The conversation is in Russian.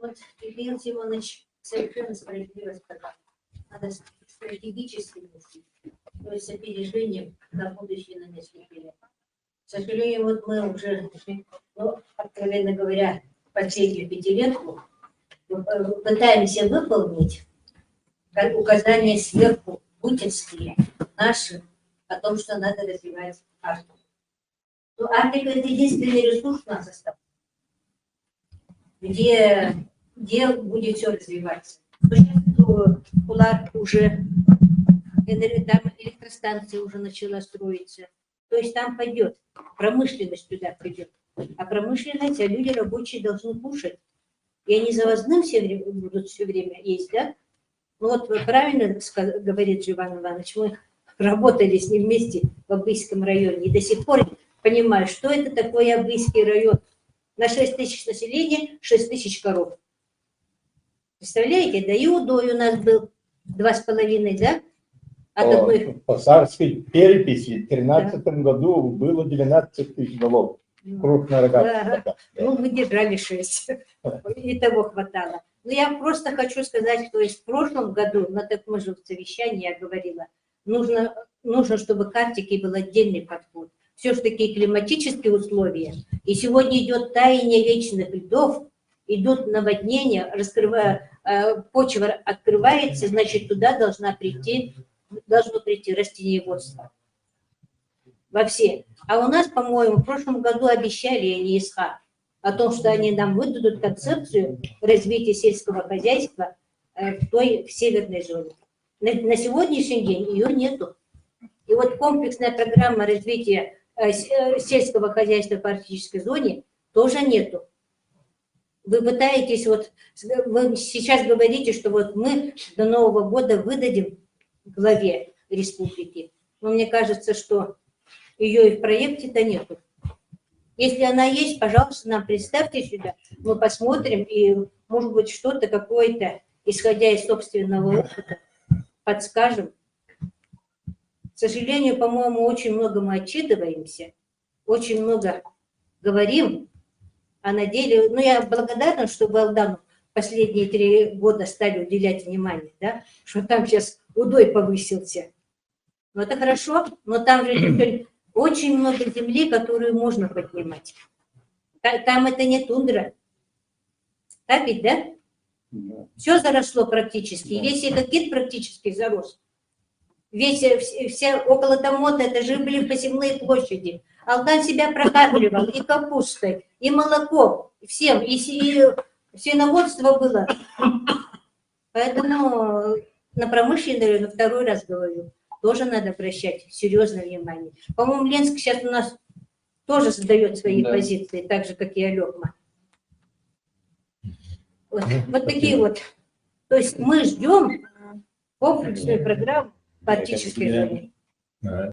Вот Михаил Тимонович совершенно справедливо сказал. Надо стратегически мыслить, то есть с опережением на будущее, на несколько лет. К сожалению, вот мы уже, откровенно говоря, последнюю пятилетку пытаемся выполнить как указания сверху путинские, наши, о том, что надо развивать Арктику. Но Арктика — это единственный ресурс у нас остался, где будет все развиваться. Но сейчас Кулар уже, там электростанция уже начала строиться. То есть там пойдет, промышленность туда придет. А промышленность, а люди рабочие должны кушать. И они завозным будут все время есть, да? Ну вот правильно говорит Иван Иванович, мы работали с ним вместе в Абыйском районе. И до сих пор понимаю, что это такое Абыйский район. На 6 тысяч населения 6 тысяч коров. Представляете, да и удой у нас был 2,5, да? По царской переписи в 2013 году было 19 тысяч голов. Крупная рогатка. Да. Ну, мы держали 6. И того хватало. Но я просто хочу сказать, что в прошлом году, на таком же совещании я говорила, нужно, чтобы к Арктике был отдельный подход. Все-таки климатические условия. И сегодня идет таяние вечных льдов, идут наводнения, почва открывается, значит, туда должно прийти растениеводство. Во все. А у нас, по-моему, в прошлом году обещали НИСХ о том, что они нам выдадут концепцию развития сельского хозяйства в северной зоне. На сегодняшний день ее нету. И вот комплексная программа развития сельского хозяйства в арктической зоне тоже нету. Вы пытаетесь, вы сейчас говорите, что вот мы до Нового года выдадим главе республики. Но мне кажется, что ее и в проекте-то нету. Если она есть, пожалуйста, нам представьте сюда, мы посмотрим, и, может быть, что-то какое-то, исходя из собственного опыта, подскажем. К сожалению, по-моему, очень много мы отчитываемся, очень много говорим, а на деле, я благодарна, что Балдану последние 3 года стали уделять внимание, да, что там сейчас удой повысился. Ну, это хорошо, но там же очень много земли, которую можно поднимать. Там это не тундра. Так ведь, да? Все заросло практически. И весь этот кит практически зарос. Около Томота, это же были посевные площади. Алдан себя прокармливал и капустой, и молоком, всем, и свиноводство было. Поэтому на промышленный, на второй раз говорю, тоже надо обращать серьезное внимание. По-моему, Ленск сейчас у нас тоже создает свои позиции, так же, как и Алёкма. Вот такие вот. То есть мы ждем комплексную программу в арктической зоне.